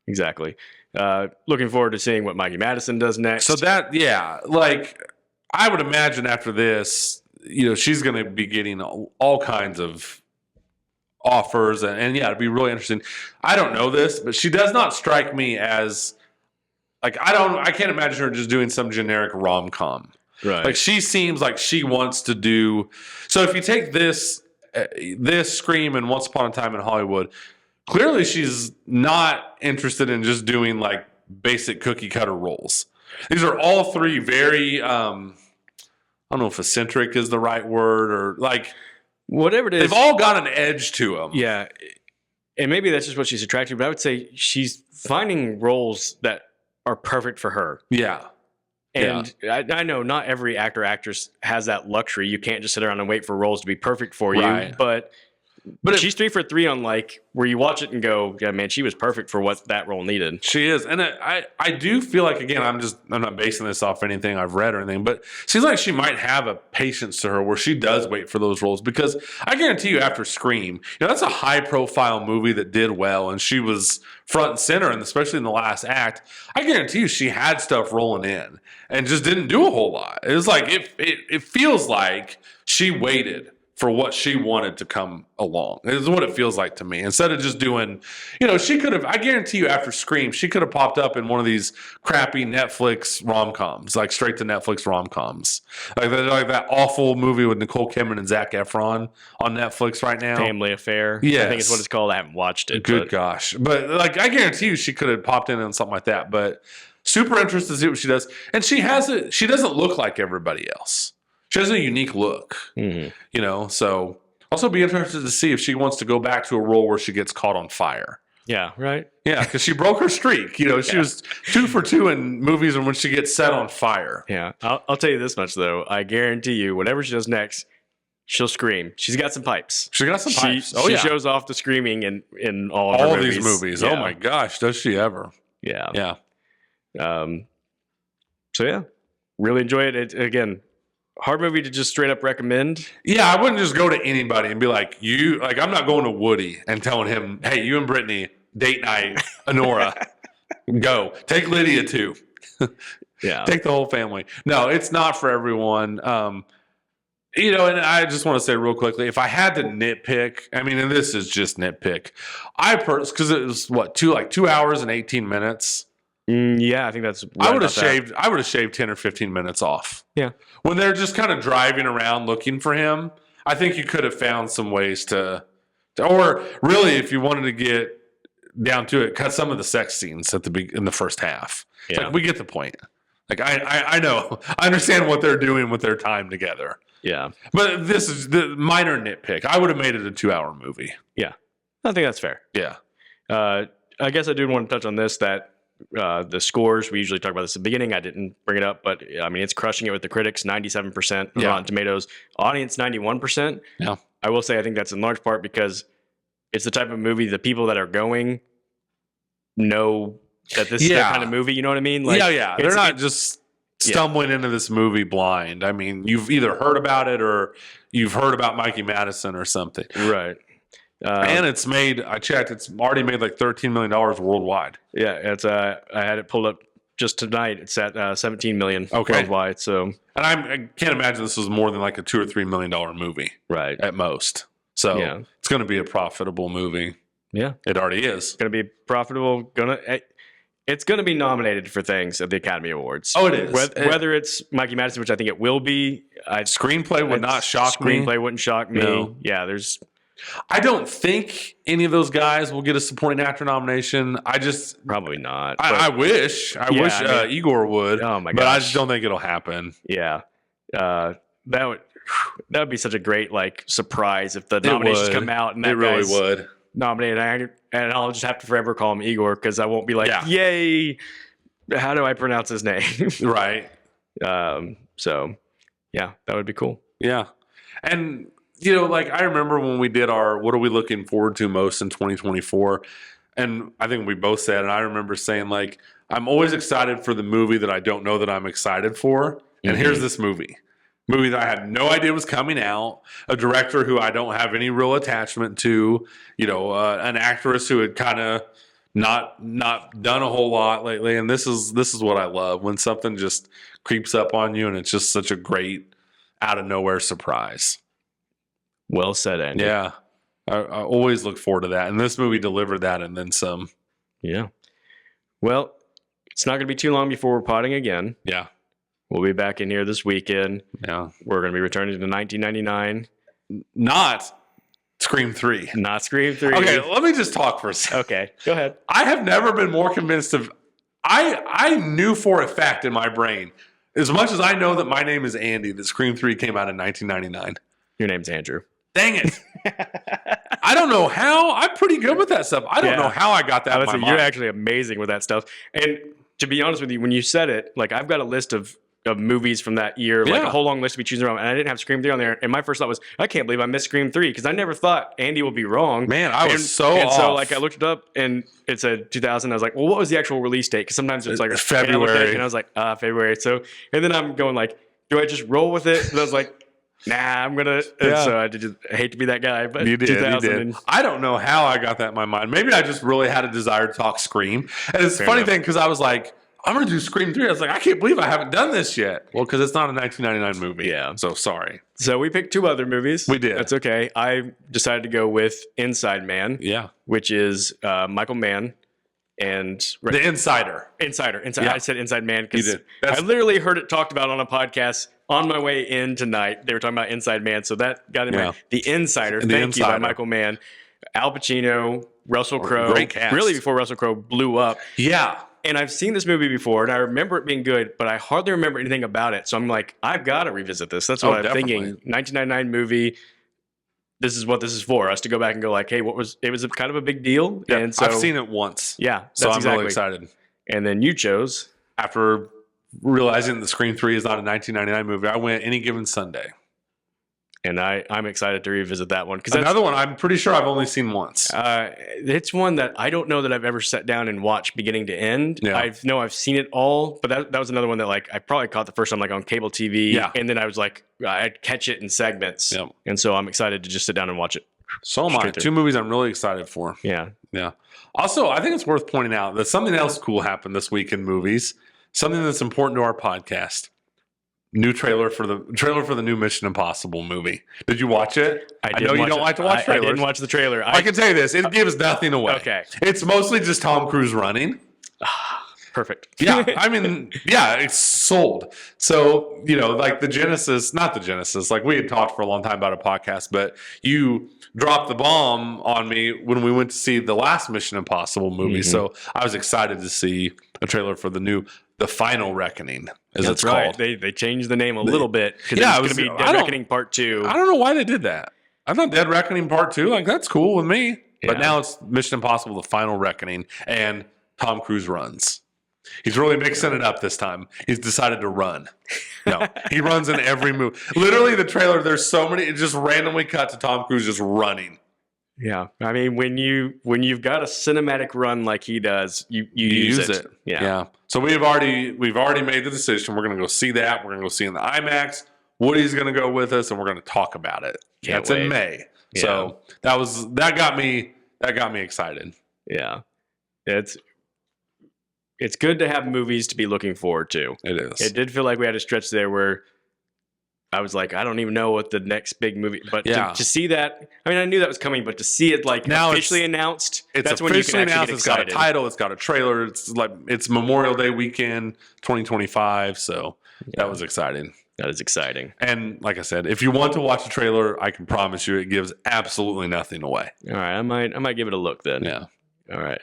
exactly. Looking forward to seeing what Mikey Madison does next. So I would imagine after this, she's going to be getting all kinds of offers, and it'd be really interesting. I don't know this, but she does not strike me as I can't imagine her just doing some generic rom-com. Right. She seems like she wants to do. So if you take this Scream and Once Upon a Time in Hollywood, clearly she's not interested in just doing basic cookie cutter roles. These are all three very I don't know if eccentric is the right word or whatever it is. They've all got an edge to them. Yeah. And maybe that's just what she's attracted to, but I would say she's finding roles that are perfect for her. Yeah. And I know not every actor or actress has that luxury. You can't just sit around and wait for roles to be perfect for you. Right. But she's 3 for 3 on where you watch it and go, yeah, man, she was perfect for what that role needed. She is. And I do feel again, I'm not basing this off anything I've read or anything, but it seems like she might have a patience to her where she does wait for those roles, because I guarantee you after Scream, that's a high profile movie that did well and she was front and center, and especially in the last act, I guarantee you she had stuff rolling in and just didn't do a whole lot. It was it feels like she waited for what she wanted to come along. Is what it feels like to me. Instead of just doing, she could have, I guarantee you after Scream, she could have popped up in one of these crappy Netflix rom-coms, straight to Netflix rom-coms. That awful movie with Nicole Kidman and Zac Efron on Netflix right now. Family Affair. Yes. I think it's what it's called. I haven't watched it. Good gosh. But I guarantee you she could have popped in on something like that. But super interested to see what she does. And she doesn't look like everybody else. She has a unique look, so also be interested to see if she wants to go back to a role where she gets caught on fire. Yeah, right. Yeah, because she broke her streak. She was 2 for 2 in movies and when she gets set on fire. Yeah, I'll tell you this much, though. I guarantee you, whatever she does next, she'll scream. She's got some pipes. She shows off the screaming in all of these movies. Yeah. Oh, my gosh, does she ever? Yeah. Yeah. So, yeah, really enjoy it. Again, hard movie to just straight up recommend. Yeah, I wouldn't just go to anybody and be like, I'm not going to Woody and telling him, hey, you and Brittany, date night, Anora, go. Take Lydia too. Yeah. Take the whole family. No, it's not for everyone. And I just want to say real quickly, if I had to nitpick, I mean, and this is just nitpick, because it was 2 hours and 18 minutes. Yeah, I think that's. Right, I would have shaved 10 or 15 minutes off. Yeah. When they're just kind of driving around looking for him, I think you could have found some ways to or really, if you wanted to get down to it, cut some of the sex scenes in the first half. Yeah. Like, we get the point. Like, I know, I understand what they're doing with their time together. Yeah. But this is the minor nitpick. I would have made it a 2-hour movie. Yeah. I think that's fair. Yeah. I guess I do want to touch on this, that the scores, we usually talk about this at the beginning. I didn't bring it up, but I mean, it's crushing it with the critics, 97% Yeah. Rotten Tomatoes, audience 91%. Yeah. I will say I think that's in large part because it's the type of movie the people that are going know that this is their kind of movie. You know what I mean? Like, They're not just stumbling into this movie blind. I mean, you've either heard about it or you've heard about Mikey Madison or something. Right. And I checked, it's already made like $13 million worldwide. Yeah, it's I had it pulled up just tonight. It's at 17 million worldwide. So, and I can't imagine this was more than like a $2 or $3 million movie, right, at most. So it's going to be a profitable movie. Yeah, it already is. It's going to be profitable. It's going to be nominated for things at the Academy Awards. Oh, it is. Whether it's Mikey Madison, which I think it will be. Screenplay would not shock me. Screenplay wouldn't shock me. No. Yeah, I don't think any of those guys will get a supporting actor nomination. Probably not. I wish. I wish Igor would. Oh my gosh. But I just don't think it'll happen. Yeah. That would be such a great surprise if the nominations come out and that really would. Nominated actor, and I'll just have to forever call him Igor because I won't be like, yay, how do I pronounce his name? Right. So yeah, that would be cool. Yeah. And I remember when we did our what are we looking forward to most in 2024, and I think we both said, and I remember saying I'm always excited for the movie that I don't know that I'm excited for, and here's this movie that I had no idea was coming out, a director who I don't have any real attachment to, an actress who had kind of not done a whole lot lately, and this is what I love, when something just creeps up on you and it's just such a great out of nowhere surprise. Well said, Andy. Yeah, I always look forward to that, and this movie delivered that and then some. Yeah. Well, it's not going to be too long before we're potting again. Yeah. We'll be back in here this weekend. Yeah. We're going to be returning to 1999. Not Scream 3. Not Scream 3. Okay, let me just talk for a second. Okay, go ahead. I have never been more convinced of... I knew for a fact in my brain, as much as I know that my name is Andy, that Scream 3 came out in 1999. Your name's Andrew. Dang it. I don't know how. I'm pretty good with that stuff. I don't know how I got that in my mind. You're actually amazing with that stuff. And to be honest with you, when you said it, I've got a list of movies from that year, a whole long list to be choosing from, and I didn't have Scream 3 on there. And my first thought was, I can't believe I missed Scream 3 because I never thought Andy would be wrong. Man, I was so off. So I looked it up and it said 2000. I was like, well, what was the actual release date? Because sometimes it's February. And I was like, February. So, and then I'm going do I just roll with it? And I was like, nah, I'm gonna. Yeah. So I hate to be that guy, but you did. I don't know how I got that in my mind. Maybe I just really had a desire to talk Scream. And it's a funny thing because I was like, I'm gonna do Scream 3. I was like, I can't believe I haven't done this yet. Well, because it's not a 1999 movie. Yeah. So sorry. So we picked two other movies. We did. That's okay. I decided to go with Inside Man. Yeah. Which is Michael Mann. And The Insider. Insider. Yeah. I said Inside Man because I literally heard it talked about on a podcast on my way in tonight. They were talking about Inside Man, so that got in my The Insider. Thank you, by Michael Mann. Al Pacino, Russell Crowe. Great cast. Really before Russell Crowe blew up. Yeah. And I've seen this movie before, and I remember it being good, but I hardly remember anything about it. So I'm like, I've got to revisit this. That's what I'm thinking. 1999 movie. This is what this is for, us to go back and go hey, it was kind of a big deal. Yeah, and so I've seen it once. Yeah. So I'm really excited. And then you chose, after realizing that Scream 3 is not a 1999 movie, I went Any Given Sunday. and I'm excited to revisit that one because Another one I'm pretty sure I've only seen once. it's one that I don't know that I've ever sat down and watched beginning to end. Yeah. I've seen it all, but that was another one that like I probably caught the first time like on cable TV, Yeah. and then I was like I'd catch it in segments, Yep. and so I'm excited to just sit down and watch it. So am I. Straight through. 2 movies I'm really excited for. Yeah, Yeah. Also, I think it's worth pointing out that something else cool happened this week in movies. Something that's important to our podcast. New trailer for the new Mission Impossible movie. Did you watch it? I know you don't like to watch trailers. I didn't watch the trailer. I can tell you this: it gives nothing away. Okay. It's mostly just Tom Cruise running. Perfect. Yeah, I mean, yeah, it's sold. So, like not the Genesis, like we had talked for a long time about a podcast, but you dropped the bomb on me when we went to see the last Mission Impossible movie. Mm-hmm. So I was excited to see a trailer for The Final Reckoning, as That's it's right. called. They changed the name a little bit because Yeah, it's going to be Dead Reckoning Part 2. I don't know why they did that. I thought Dead Reckoning Part 2, like that's cool with me. But Yeah. now it's Mission Impossible: The Final Reckoning, and Tom Cruise runs. He's really mixing it up this time. He's decided to run. No, he runs in every movie. Literally, the trailer, there's so many, it just randomly cut to Tom Cruise just running. Yeah, I mean when you've got a cinematic run like he does, you use it. Yeah. So we've already made the decision. We're going to go see that. We're going to go see it in the IMAX. Woody's going to go with us, and we're going to talk about it. Can't That's wait. in May. Yeah. So that got me excited. Yeah, it's good to have movies to be looking forward to. It is. It did feel like we had a stretch there where I was like, I don't even know what the next big movie. But Yeah. to see that, I mean, I knew that was coming, but to see it like Now officially announced, It's that's when you can officially actually announced. get It's got a excited. title. It's got a trailer. It's Memorial Day weekend, 2025. So that was exciting. That is exciting. And like I said, if you want to watch the trailer, I can promise you it gives absolutely nothing away. All right, I might give it a look then. Yeah. All right.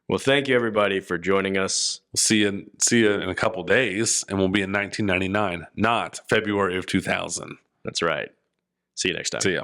Well, thank you everybody for joining us. We'll see you in a couple days, and we'll be in 1999, not February of 2000. That's right. See you next time. See ya.